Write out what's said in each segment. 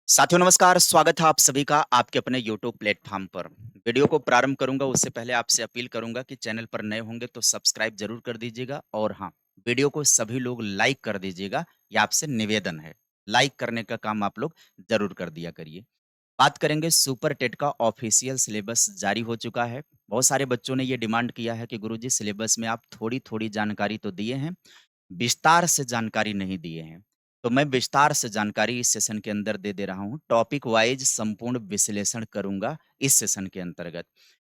साथियों नमस्कार, स्वागत है आप सभी का आपके अपने यूट्यूब प्लेटफ़ॉर्म पर। वीडियो को प्रारंभ करूँगा उससे पहले आपसे अपील करूँगा कि चैनल पर नए होंगे तो सब्सक्राइब ज़रूर कर दीजिएगा और हाँ, वीडियो को सभी लोग लाइक कर दीजिएगा, ये आपसे निवेदन है। लाइक करने का काम आप लोग ज़रूर कर दिया करिए। बात करेंगे सुपर टेट का ऑफ़िशियल सिलेबस जारी हो चुका है। बहुत सारे बच्चों ने ये डिमांड किया है कि गुरुजी सिलेबस में आप थोड़ी-थोड़ी जानकारी तो दिए हैं, विस्तार से जानकारी नहीं दिए हैं। तो मैं विस्तार से जानकारी इस सेशन के अंदर दे रहा हूँ। टॉपिक वाइज़ संपूर्ण विश्लेषण करूँगा इस सेशन के अंतर्गत।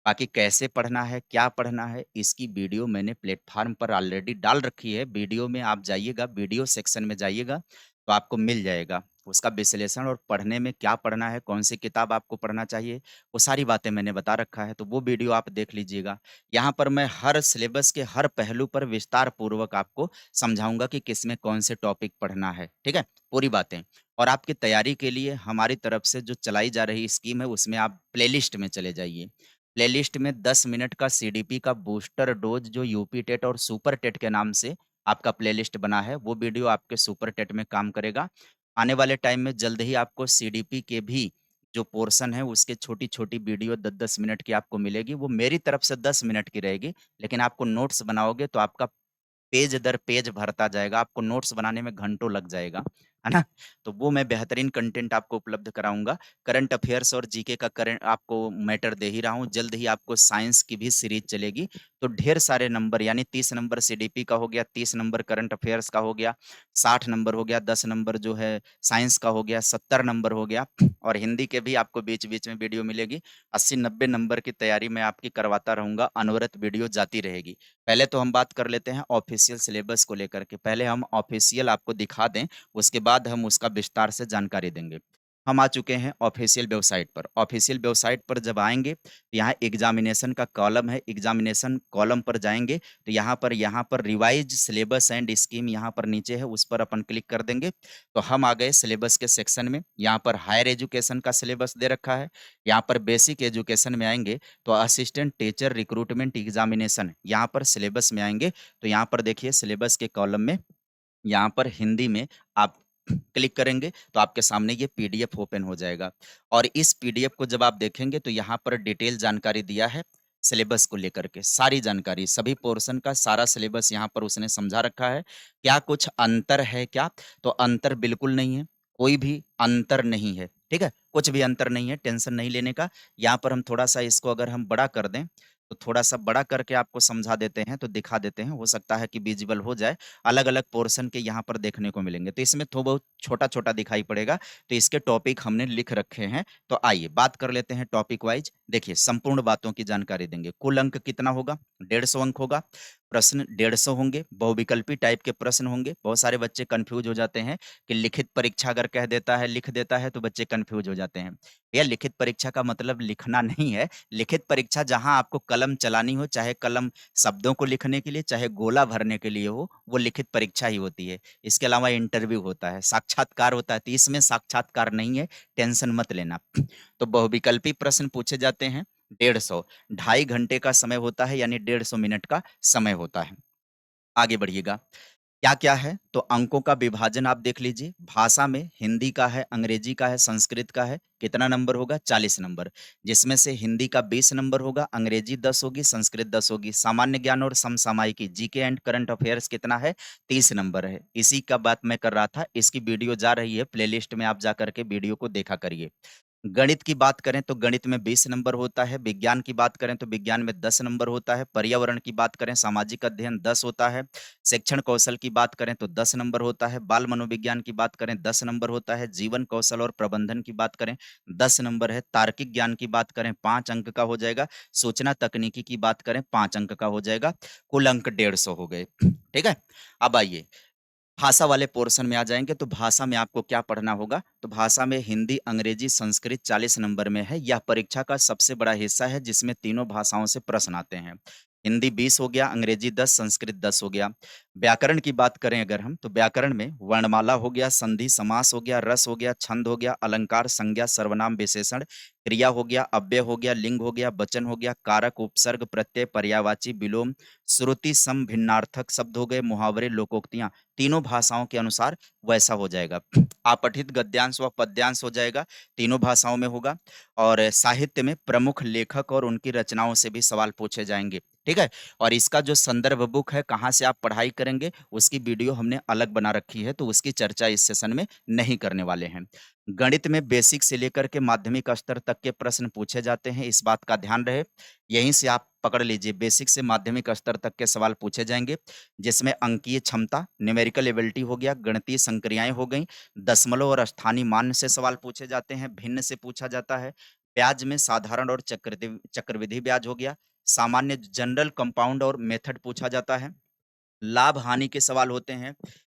बाकी कैसे पढ़ना है, क्या पढ़ना है, इसकी वीडियो मैंने प्लेटफ़ॉर्म पर ऑलरेडी डाल रखी है। वीडियो में आप जाइएगा, वीडियो सेक्शन में जाइएगा, तो आपको मिल जाएगा। उसका विश्लेषण और पढ़ने में क्या पढ़ना है, कौन-सी किताब आपको पढ़ना चाहिए, वो सारी बातें मैंने बता रखा है, तो वो वीडियो आप देख लीजिएगा। यहाँ पर मैं हर सिलेबस के हर पहलू पर विस्तार पूर्वक आपको समझाऊँगा कि किसमें कौन से टॉपिक पढ़ना है, ठीक है? पूरी बातें और आपकी तैयारी के लिए हमारी तरफ से जो चलाई जा रही स्कीम है, उसमें आप प्लेलिस्ट में चले जाइए। प्लेलिस्ट में 10 मिनट का सीडीपी का बूस्टर डोज़ जो यूपी टेट और सुपर टेट के नाम से आपका प्लेलिस्ट बना है, वो वीडियो आपके सुपर टेट में काम करेगा। आने वाले टाइम में जल्द ही आपको सीडीपी के भी जो पोर्शन है, उसके छोटी-छोटी वीडियो 10-10 मिनट की आपको मिलेगी। वो मेरी तरफ से 10 मिनट की रहेगी, लेकिन आपको नोट्स बनाओगे तो आपका पेज दर पेज भरता जाएगा, आपको नोट्स बनाने में घंटों लग जाएगा, है ना? तो वो मैं बेहतरीन कंटेंट आपको उपलब्ध कराऊँगा। करंट अफ़ेयर्स और जीके का करंट आपको मैटर दे ही रहा हूँ, जल्द ही आपको साइंस की भी सीरीज़ चलेगी। तो ढेर सारे नंबर यानी 30 नंबर सीडीपी का हो गया, 30 नंबर करंट अफ़ेयर्स का हो गया, 60 नंबर हो गया, 10 नंबर जो है साइंस का हो गया, 70 नंबर हो गया और हिंदी के भी आपको बीच-बीच में वीडियो मिलेगी। 80-90 नंबर की तैयारी मैं आपकी करवाता रहूँगा, अनवरत वीडियो जाती रहेगी। पहले तो हम बात कर लेते हैं ऑफ़िशियल सिलेबस को लेकर के। पहले हम ऑफ़िशियल आपको दिखा दें, उसके बाद हम उसका विस्तार से जानकारी देंगे। हम आ चुके हैं ऑफ़िशियल वेबसाइट पर। ऑफ़िशियल वेबसाइट पर जब आएँगे, तो यहाँ एग्ज़ामिनेशन का कॉलम है, एग्ज़ामिनेशन कॉलम पर जाएँगे, तो यहाँ पर रिवाइज़ सिलेबस एंड स्कीम यहाँ पर नीचे है, उस पर अपन क्लिक कर देंगे। तो हम आ गए सिलेबस के सेक्शन में। यहाँ पर हायर एजुकेशन का सिलेबस दे रखा है। यहाँ पर बेसिक एजुकेशन में आएँगे तो असिस्टेंट टीचर रिक्रूटमेंट एग्जामिनेशन यहाँ पर सिलेबस में आएँगे, तो यहाँ पर देखिए सिलेबस के कॉलम में यहाँ पर हिंदी में आप क्लिक करेंगे तो आपके सामने ये पीडीएफ ओपन हो जाएगा और इस पीडीएफ को जब आप देखेंगे तो यहाँ पर डिटेल जानकारी दिया है सिलेबस को लेकर के सारी जानकारी सभी पोर्शन का सारा सिलेबस यहाँ पर उसने समझा रखा है। क्या कुछ अंतर है क्या? तो अंतर बिल्कुल नहीं है, कोई भी अंतर नहीं है, ठीक है? कुछ भी अंतर नहीं है, टेंशन नहीं लेने का। यहाँ पर हम थोड़ा-सा इसको अगर हम बड़ा कर दें, तो थोड़ा-सा बड़ा करके आपको समझा देते हैं, तो दिखा देते हैं, हो सकता है कि विज़िबल हो जाए। अलग-अलग पोर्शन के यहाँ पर देखने को मिलेंगे। तो इसमें थो बहुत छोटा-छोटा दिखाई पड़ेगा, तो इसके टॉपिक हमने लिख रखे हैं। तो आइए बात कर लेते हैं टॉपिक वाइज़। देखिए, संपूर्ण बातों की जानकारी देंगे। कुल अंक कितना होगा? 150 अंक होगा। प्रश्न 150 होंगे, बहुविकल्पी टाइप के प्रश्न होंगे। बहुत सारे बच्चे कन्फ्यूज़ हो जाते हैं कि लिखित परीक्षा अगर कह देता है, लिख देता है, तो बच्चे कन्फ्यूज़ हो जाते हैं। भैया लिखित परीक्षा का मतलब लिखना नहीं है। लिखित परीक्षा जहाँ आपको कलम चलानी हो, चाहे कलम शब्दों को लिखने के लिए, चाहे गोला भरने के लिए हो, वो लिखित परीक्षा ही होती है। इसके अलावा इंटरव्यू होता है, साक्षात्कार होता है, तो इसमें साक्षात्कार नहीं है, टेंशन मत लेना। तो बहुविकल्पी प्रश्न पूछे जाते हैं 150, 2.5 घंटे का समय होता है यानी 150 मिनट का समय होता है। आगे बढ़िएगा। क्या-क्या है? तो अंकों का विभाजन आप देख लीजिए। भाषा में हिंदी का है, अंग्रेजी का है, संस्कृत का है। कितना नंबर होगा? 40 नंबर। जिसमें से हिंदी का 20 नंबर होगा, अंग्रेजी 10 होगी, संस्कृत 10 होगी। सामान्य ज्ञान और समसामयिकी जीके एंड करंट अफेयर्स कितना है? 30 नंबर है। इसी का बात मैं कर रहा था। इसकी वीडियो जा रही है, प्लेलिस्ट में आप जाकर के वीडियो को देखा करिए। गणित की बात करें तो गणित में 20 नंबर होता है, विज्ञान की बात करें तो विज्ञान में 10 नंबर होता है, पर्यावरण की बात करें सामाजिक अध्ययन 10 होता है, शिक्षण कौशल की बात करें तो 10 नंबर होता है, बाल मनोविज्ञान की बात करें 10 नंबर होता है, जीवन कौशल और प्रबंधन की बात करें 10 नंबर है, तार्किक ज्ञान की बात करें 5 अंक का हो जाएगा, सूचना तकनीकी की बात करें 5 अंक का हो जाएगा, कुल अंक 150 हो गए। ठीक है? अब आइए भाषा वाले पोर्शन में आ जाएँगे तो भाषा में आपको क्या पढ़ना होगा? तो भाषा में हिंदी, अंग्रेजी, संस्कृत 40 नंबर में है। यह परीक्षा का सबसे बड़ा हिस्सा है जिसमें तीनों भाषाओं से प्रश्न आते हैं। हिंदी 20 हो गया, अंग्रेजी 10, संस्कृत 10 हो गया। व्याकरण की बात करें अगर हम तो व्याकरण में वर्णमाला हो गया, संधि समास हो गया, रस हो गया, छंद हो गया, अलंकार, संज्ञा, सर्वनाम, विशेषण, क्रिया हो गया, अव्यय हो गया, लिंग हो गया, वचन हो गया, कारक, उपसर्ग, प्रत्यय, पर्यायवाची, विलोम, श्रुति, सम, भिन्नार्थक शब्द हो गए, मुहावरे, लोकोक्तियाँ। तीनों भाषाओं के अनुसार वैसा हो जाएगा। अपठित गद्यांश गद्यांश व पद्यांश हो जाएगा, तीनों भाषाओं में होगा। और साहित्य में प्रमुख लेखक और उनकी रचनाओं से भी सवाल पूछे जाएँगे, ठीक है? और इसका जो संदर्भ बुक है, कहाँ से आप पढ़ाई करेंगे, उसकी वीडियो हमने अलग बना रखी है, तो उसकी चर्चा इस सेशन में नहीं करने वाले हैं। गणित में बेसिक से लेकर के माध्यमिक स्तर तक के प्रश्न पूछे जाते हैं, इस बात का ध्यान रहे। यहीं से आप पकड़ लीजिए, बेसिक से माध्यमिक स्तर तक के सवाल पूछे जाएँगे, जिसमें अंकीय क्षमता, न्यूमेरिकल एबिलिटी हो गया, गणितीय संक्रियाएँ हो गईं, दशमलव और स्थानीय मान से सवाल पूछे जाते हैं, भिन्न से पूछा जाता है, ब्याज में साधारण और चक्रवृद्धि ब्याज हो गया, सामान्य जनरल कंपाउंड और मेथड पूछा जाता है। लाभ-हानि के सवाल होते हैं,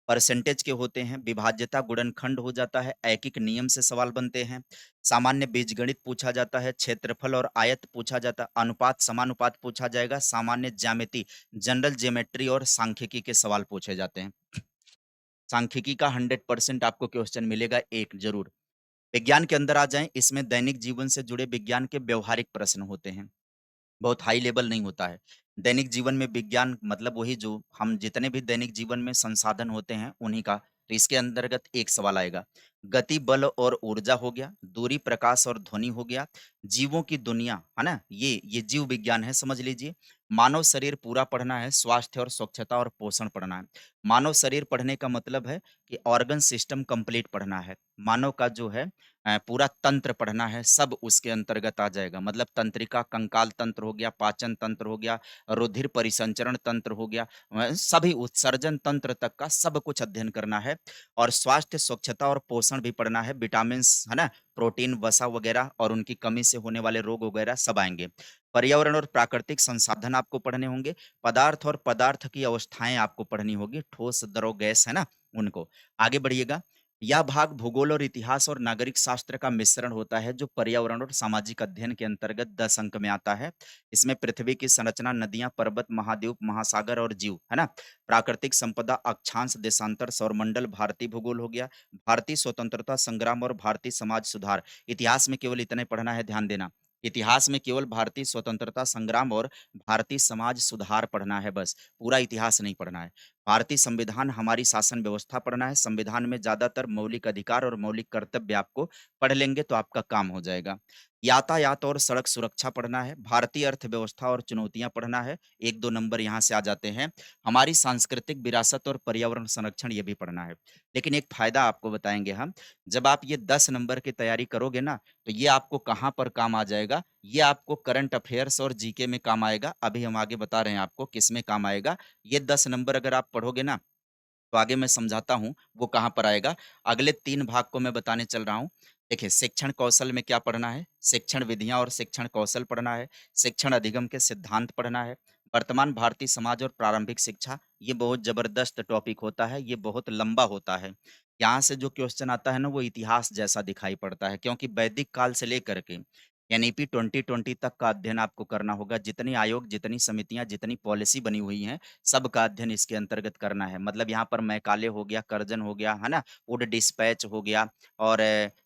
परसेंटेज के होते हैं, विभाज्यता, गुणनखंड हो जाता है, ऐकिक नियम से सवाल बनते हैं, सामान्य बीजगणित पूछा जाता है, क्षेत्रफल और आयत पूछा जाता है, अनुपात, समानुपात पूछा जाएगा, सामान्य ज्यामिति, जनरल ज्योमेट्री और सांख्यिकी के सवाल पूछे जाते हैं। सांख्यिकी का 100% आपको क्वेश्चन मिलेगा, एक ज़रूर। विज्ञान के अंदर आ जाएँ, इसमें दैनिक जीवन से जुड़े विज्ञान के व्यावहारिक प्रश्न होते हैं। बहुत हाई लेवल नहीं होता है। दैनिक जीवन में विज्ञान मतलब वही जो हम जितने भी दैनिक जीवन में संसाधन होते हैं, उन्हीं का। तो इसके अंतर्गत एक सवाल आएगा। गति, बल और ऊर्जा हो गया, दूरी, प्रकाश और ध्वनि हो गया, जीवों की दुनिया, है ना? ये जीव विज्ञान है, समझ लीजिए। मानव शरीर पूरा पढ़ना है, स्वास्थ्य और स्वच्छता और पोषण पढ़ना है। मानव शरीर पढ़ने का मतलब है कि ऑर्गन सिस्टम कंप्लीट पढ़ना है। मानव का जो है पूरा तंत्र पढ़ना है, सब उसके अंतर्गत आ जाएगा। मतलब तंत्रिका, कंकाल तंत्र हो गया, पाचन तंत्र हो गया, रुधिर परिसंचरण तंत्र हो गया, सभी उत्सर्जन तंत्र तक का सब कुछ अध्ययन करना है। और स्वास्थ्य, स्वच्छता और पोषण भी पढ़ना है, विटामिन्स, है ना? प्रोटीन, वसा वगैरह और उनकी कमी से होने वाले रोग वगैरह सब आएँगे। पर्यावरण और प्राकृतिक संसाधन आपको पढ़ने होंगे, पदार्थ और पदार्थ की अवस्थाएँ आपको पढ़नी होगी, ठोस, द्रव, गैस, है ना? उनको। आगे बढ़िएगा। यह भाग भूगोल और इतिहास और नागरिक शास्त्र का मिश्रण होता है, जो पर्यावरण और सामाजिक अध्ययन के अंतर्गत 10 अंक में आता है। इसमें पृथ्वी की संरचना, नदियां, पर्वत, महाद्वीप, महासागर और जीव, है ना? प्राकृतिक संपदा, अक्षांश, देशांतर, सौरमंडल, भारतीय भूगोल हो गया, भारतीय स्वतंत्रता संग्राम और भारतीय समाज सुधार। इतिहास में केवल इतने पढ़ना है, ध्यान देना। इतिहास में केवल भारतीय स्वतंत्रता संग्राम और भारतीय समाज सुधार पढ़ना है बस, पूरा इतिहास नहीं पढ़ना है। भारतीय संविधान, हमारी शासन व्यवस्था पढ़ना है। संविधान में ज़्यादातर मौलिक अधिकार और मौलिक कर्तव्य आपको पढ़ लेंगे तो आपका काम हो जाएगा। यातायात और सड़क सुरक्षा पढ़ना है। भारतीय अर्थव्यवस्था और चुनौतियाँ पढ़ना है। 1-2 नंबर यहाँ से आ जाते हैं। हमारी सांस्कृतिक विरासत और पर्यावरण संरक्षण ये भी पढ़ना है। लेकिन एक फ़ायदा आपको बताएँगे हम, जब आप ये 10 नंबर की तैयारी करोगे ना, तो ये आपको कहाँ पर काम आ जाएगा, ये आपको करंट अफ़ेयर्स और जीके में काम आएगा। अभी हम आगे बता रहे हैं आपको किस में काम आएगा। ये 10 नंबर अगर आप पढ़ोगे ना, तो आगे मैं समझाता हूँ, वो कहाँ पर आएगा। अगले 3 भाग को मैं बताने चल रहा हूँ। देखिए, शिक्षण कौशल में क्या पढ़ना है, शिक्षण विधियाँ और शिक्षण कौशल पढ़ना है, शिक्षण अधिगम के सिद्धांत पढ़ना है, वर्तमान भारतीय समाज और प्रारंभिक शिक्षा, ये बहुत ज़बरदस्त टॉपिक होता है, ये बहुत लंबा होता है। यहाँ से जो क्वेश्चन आता है ना, वो इतिहास जैसा दिखाई पड़ता है, क्योंकि वैदिक काल से लेकर के एनईपी 2020 तक का अध्ययन आपको करना होगा। जितने आयोग, जितनी समितियाँ, जितनी पॉलिसी बनी हुई हैं, सबका अध्ययन इसके अंतर्गत करना है। मतलब यहाँ पर मैकाले हो गया, कर्जन हो गया, है ना? वुड डिस्पैच हो गया और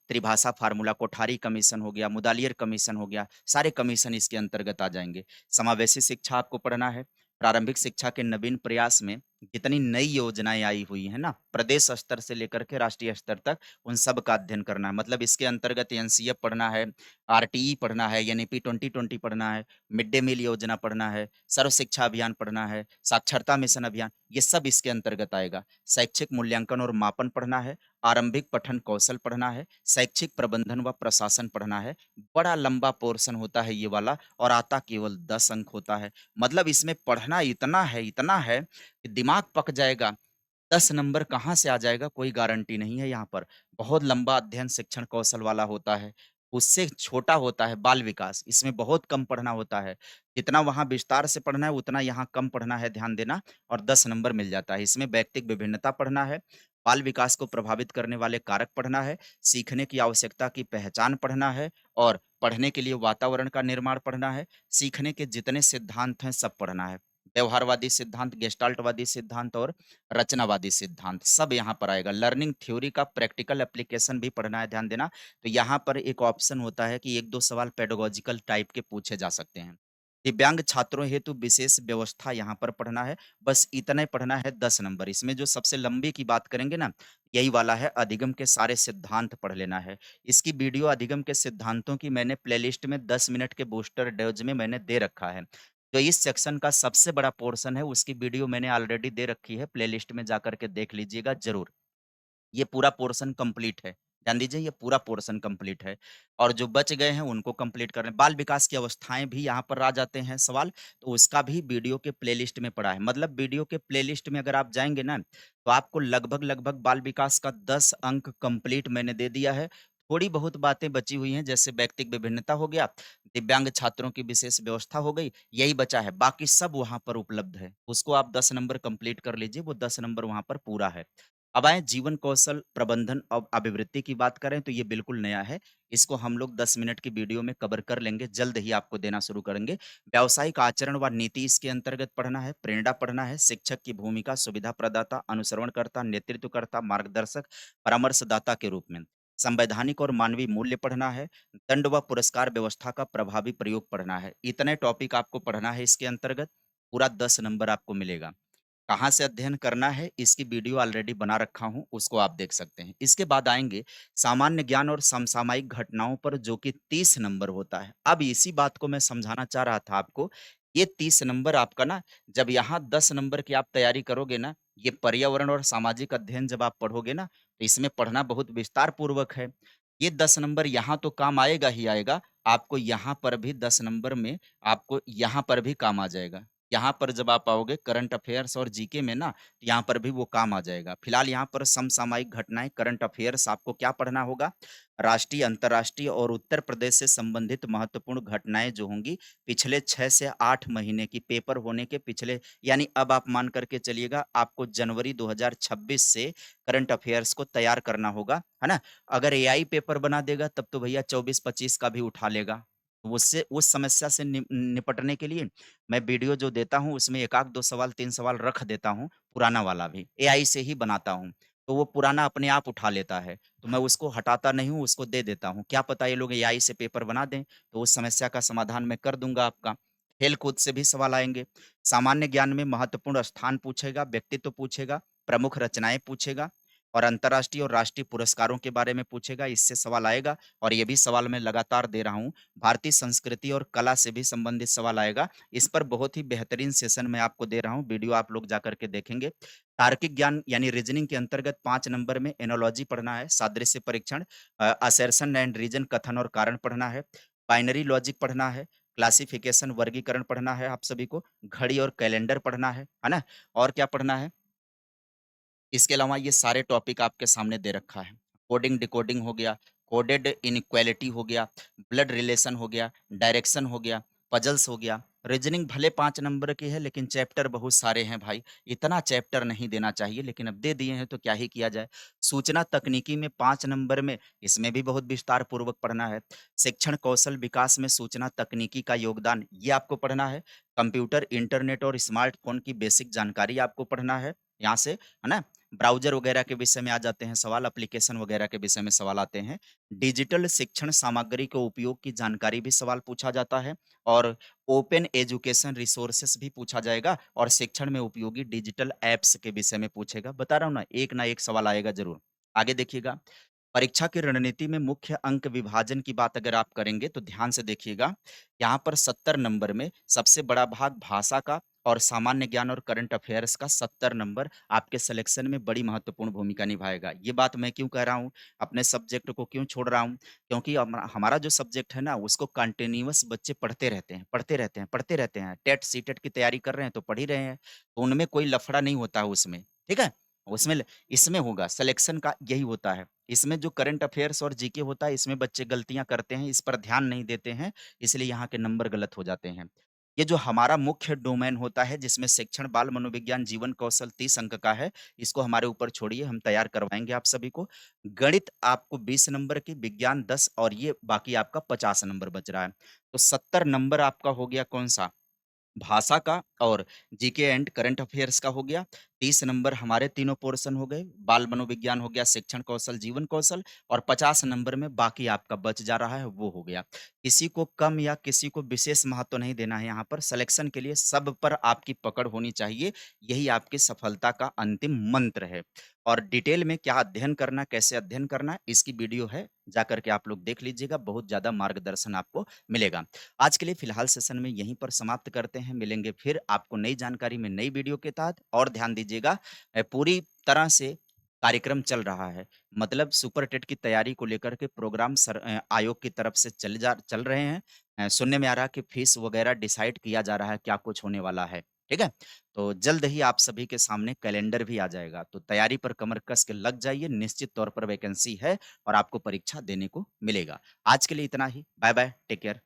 त्रिभाषा फार्मूला, कोठारी कमीशन हो गया, मुदालियर कमीशन हो गया, सारे कमीशन इसके अंतर्गत आ जाएँगे। समावेशी शिक्षा आपको पढ़ना है। प्रारंभिक शिक्षा के नवीन प्रयास में जितनी नई योजनाएँ आई हुई हैं ना, प्रदेश स्तर से लेकर के राष्ट्रीय स्तर तक, उन सब का अध्ययन करना है। मतलब इसके अंतर्गत एनसीएफ पढ़ना है, आरटीई पढ़ना है, एनईपी 2020 पढ़ना है, मिड डे मील योजना पढ़ना है, सर्व शिक्षा अभियान पढ़ना है, साक्षरता मिशन अभियान, ये सब इसके अंतर्गत आएगा। शैक्षिक मूल्यांकन और मापन पढ़ना है, आरंभिक पठन कौशल पढ़ना है, शैक्षिक प्रबंधन व प्रशासन पढ़ना है। बड़ा लंबा पोर्शन होता है ये वाला और आता केवल 10 अंक होता है। मतलब इसमें पढ़ना इतना है कि दिमाग पक जाएगा। 10 नंबर कहाँ से आ जाएगा कोई गारंटी नहीं है यहाँ पर। बहुत लंबा अध्ययन शिक्षण कौशल वाला होता है। उससे छोटा होता है बाल विकास, इसमें बहुत कम पढ़ना होता है। जितना वहाँ विस्तार से पढ़ना है उतना यहाँ कम पढ़ना है, ध्यान देना और 10 नंबर मिल जाता है। इसमें व्यक्तिक विभिन्नता पढ़ना है, बाल विकास को प्रभावित करने वाले कारक पढ़ना है, सीखने की आवश्यकता की पहचान पढ़ना है और पढ़ने के लिए वातावरण का निर्माण पढ़ना है, सीखने के जितने सिद्धांत हैं सब पढ़ना है। व्यवहारवादी सिद्धांत, गेस्टाल्टवादी सिद्धांत और रचनावादी सिद्धांत सब यहाँ पर आएगा। लर्निंग थ्योरी का प्रैक्टिकल एप्लीकेशन भी पढ़ना है, ध्यान देना। तो यहाँ पर एक ऑप्शन होता है कि 1-2 सवाल पेडागॉजिकल टाइप के पूछे जा सकते हैं। दिव्यांग छात्रों हेतु विशेष व्यवस्था यहाँ पर पढ़ना है, बस इतना ही पढ़ना है 10 नंबर। इसमें जो सबसे लंबी की बात करेंगे ना, यही वाला है अधिगम के सारे सिद्धांत पढ़ लेना है। इसकी वीडियो अधिगम के सिद्धांतों की मैंने प्लेलिस्ट में 10 मिनट के बूस्टर डोज में मैंने दे रखा है। तो इस सेक्शन का सबसे बड़ा पोर्शन है, उसकी वीडियो मैंने ऑलरेडी दे रखी है, प्लेलिस्ट में जाकर के देख लीजिएगा ज़रूर। ये पूरा पोर्शन कंप्लीट है। ध्यान दीजिए ये पूरा पोर्शन कंप्लीट है और जो बच गए हैं उनको कंप्लीट कर रहे हैं। बाल विकास की अवस्थाएँ भी यहाँ पर आ जाते हैं सवाल, तो उसका भी वीडियो के प्लेलिस्ट में पड़ा है। मतलब वीडियो के प्लेलिस्ट में अगर आप जाएँगे ना, तो आपको लगभग-लगभग बाल विकास का 10 अंक कंप्लीट मैंने दे दिया है। थोड़ी बहुत बातें बची हुई हैं जैसे व्यक्तिक विभिन्नता हो गया, दिव्यांग छात्रों की विशेष व्यवस्था हो गई, यही बचा है। बाकी सब वहाँ पर उपलब्ध है। उसको आप 10 नंबर कंप्लीट कर लीजिए, वो 10 नंबर वहाँ पर पूरा है। अब आएँ जीवन कौशल प्रबंधन और अभिवृत्ति की बात करें तो ये बिल्कुल नया है। इसको हम लोग 10 मिनट की वीडियो में कवर कर लेंगे, जल्द ही आपको देना शुरू करेंगे। व्यावसायिक आचरण व नीति इसके अंतर्गत पढ़ना है, प्रेरणा पढ़ना है, शिक्षक की भूमिका सुविधा प्रदाता, अनुसरणकर्ता, नेतृत्वकर्ता, मार्गदर्शक, परामर्शदाता के रूप में। संवैधानिक और मानवीय मूल्य पढ़ना है, दंड व पुरस्कार व्यवस्था का प्रभावी प्रयोग पढ़ना है। इतने टॉपिक आपको पढ़ना है इसके अंतर्गत, पूरा 10 नंबर आपको मिलेगा। कहाँ से अध्ययन करना है, इसकी वीडियो ऑलरेडी बना रखा हूँ, उसको आप देख सकते हैं। इसके बाद आएँगे सामान्य ज्ञान और समसामयिक घटनाओं पर जो कि 30 नंबर होता है। अब इसी बात को मैं समझाना चाह रहा था आपको, ये 30 नंबर आपका ना जब यहाँ 10 नंबर की आप तैयारी करोगे ना, ये पर्यावरण और सामाजिक अध्ययन जब आप पढ़ोगे ना, तो इसमें पढ़ना बहुत विस्तार पूर्वक है। ये 10 नंबर यहाँ तो काम आएगा ही आएगा, आपको यहाँ पर भी 10 नंबर में आपको यहाँ पर भी काम आ जाएगा। यहाँ पर जब आप आओगे करंट अफेयर्स और जीके में ना, तो यहाँ पर भी वो काम आ जाएगा। फिलहाल यहाँ पर समसामयिक घटनाएँ, करंट अफेयर्स आपको क्या पढ़ना होगा? राष्ट्रीय, अंतर्राष्ट्रीय और उत्तर प्रदेश से संबंधित महत्वपूर्ण घटनाएँ जो होंगी, पिछले 6 से 8 महीने की पेपर होने के पिछले यानी अब आप मान कर के चलिएगा, आपको जनवरी 2026 से करंट अफेयर्स को तैयार करना होगा, है ना? अगर एआई पेपर बना देगा, तब तो भैया 24-25 का भी उठा लेगा। उससे उस समस्या से निपटने के लिए मैं वीडियो जो देता हूँ उसमें 1 आध 2 सवाल 3 सवाल रख देता हूँ, पुराना वाला भी, एआई से ही बनाता हूँ। तो वो पुराना अपने आप उठा लेता है, तो मैं उसको हटाता नहीं हूँ, उसको दे देता हूँ। क्या पता ये लोग एआई से पेपर बना दें, तो उस समस्या का समाधान मैं कर दूँगा आपका। खेल-कूद से भी सवाल आएँगे, सामान्य ज्ञान में महत्वपूर्ण स्थान पूछेगा, व्यक्तित्व पूछेगा, प्रमुख रचनाएँ पूछेगा और अंतर्राष्ट्रीय और राष्ट्रीय पुरस्कारों के बारे में पूछेगा, इससे सवाल आएगा और ये भी सवाल मैं लगातार दे रहा हूँ। भारतीय संस्कृति और कला से भी संबंधित सवाल आएगा। इस पर बहुत ही बेहतरीन सेशन मैं आपको दे रहा हूँ, वीडियो आप लोग जाकर के देखेंगे। तार्किक ज्ञान यानी रीज़निंग के अंतर्गत 5 नंबर में एनालॉजी पढ़ना है, सादृश्य परीक्षण, असर्शन एंड रीज़न कथन और कारण पढ़ना है, बाइनरी लॉजिक पढ़ना है, क्लासिफिकेशन वर्गीकरण पढ़ना है आप सभी को, घड़ी और कैलेंडर पढ़ना है ना? और क्या पढ़ना है? इसके अलावा ये सारे टॉपिक आपके सामने दे रखा है। कोडिंग, डिकोडिंग हो गया, कोडेड इनइक्वालिटी हो गया, ब्लड रिलेशन हो गया, डायरेक्शन हो गया, पज़ल्स हो गया। रीज़निंग भले 5 नंबर की है लेकिन चैप्टर बहुत सारे हैं भाई। इतना चैप्टर नहीं देना चाहिए लेकिन अब दे दिए हैं तो क्या ही किया जाए। सूचना तकनीकी में 5 नंबर में इसमें भी बहुत विस्तार पूर्वक पढ़ना है। शिक्षण कौशल विकास में सूचना तकनीकी का योगदान ये आपको पढ़ना है। कंप्यूटर, इंटरनेट और स्मार्टफ़ोन की बेसिक जानकारी आपको पढ़ना है यहाँ से, है ना? ब्राउज़र वगैरह के विषय में आ जाते हैं सवाल, एप्लीकेशन वगैरह के विषय में सवाल आते हैं। डिजिटल शिक्षण सामग्री के उपयोग की जानकारी भी सवाल पूछा जाता है और ओपन एजुकेशन रिसोर्सेस भी पूछा जाएगा और शिक्षण में उपयोगी डिजिटल ऐप्स के विषय में पूछेगा। बता रहा हूँ ना एक सवाल आएगा ज़रूर। आगे देखिएगा, परीक्षा की रणनीति में मुख्य अंक विभाजन की बात अगर आप करेंगे तो ध्यान से देखिएगा, यहाँ पर 70 नंबर में सबसे बड़ा भाग भाषा का और सामान्य ज्ञान और करंट अफेयर्स का 70 नंबर आपके सिलेक्शन में बड़ी महत्वपूर्ण भूमिका निभाएगा। ये बात मैं क्यों कह रहा हूँ? अपने सब्जेक्ट को क्यों छोड़ रहा हूँ? क्योंकि हमारा जो सब्जेक्ट है ना उसको कंटिन्यूअस बच्चे पढ़ते रहते हैं, पढ़ते रहते हैं, पढ़ते रहते हैं। टेट, सीटेट की तैयारी कर रहे हैं तो पढ़ ही रहे हैं। तो उनमें कोई लफड़ा नहीं होता है उसमें, ठीक है? उसमें इसमें होगा, सिलेक्शन का यही होता है। इसमें जो करंट अफेयर्स और जीके होता है, इसमें बच्चे गलतियाँ करते हैं, इस पर ध्यान नहीं देते हैं, इसलिए यहाँ के नंबर गलत हो जाते हैं। ये जो हमारा मुख्य डोमेन होता है, जिसमें शिक्षण, बाल मनोविज्ञान, जीवन कौशल 30 अंक का है, इसको हमारे ऊपर छोड़िए, हम तैयार करवाएँगे आप सभी को। गणित आपको 20 नंबर की, विज्ञान 10 और ये बाकी आपका 50 नंबर बच रहा है। तो 70 नंबर आपका हो गया कौन-सा? भाषा का और जीके एंड करंट अफेयर्स का हो गया, 30 नंबर हमारे तीनों पोर्शन हो गए, बाल मनोविज्ञान हो गया, शिक्षण कौशल, जीवन कौशल और 50 नंबर में बाकी आपका बच जा रहा है, वो हो गया। किसी को कम या किसी को विशेष महत्व नहीं देना है यहाँ पर, सिलेक्शन के लिए सब पर आपकी पकड़ होनी चाहिए, यही आपकी सफलता का अंतिम मंत्र है। और डिटेल में क्या अध्ययन करना, कैसे अध्ययन करना, इसकी वीडियो है, जाकर के आप लोग देख लीजिएगा, बहुत ज़्यादा मार्गदर्शन आपको मिलेगा। आज के लिए फिलहाल सेशन में यहीं पर समाप्त करते हैं, मिलेंगे फिर आपको नई जानकारी में नई वीडियो के तहत और ध्यान दीजिएगा पूरी तरह से कार्यक्रम चल रहा है। मतलब सुपर टेट की तैयारी को लेकर के प्रोग्राम आयोग की तरफ से चल रहे हैं। सुनने में आ रहा है कि फीस वगैरह डिसाइड किया जा रहा है, क्या कुछ होने वाला है, ठीक है? तो जल्द ही आप सभी के सामने कैलेंडर भी आ जाएगा, तो तैयारी पर कमर कस के लग जाइए, निश्चित तौर पर वैकेंसी है और आपको परीक्षा देने को मिलेगा। आज के लिए इतना ही, बाय-बाय, टेक केयर।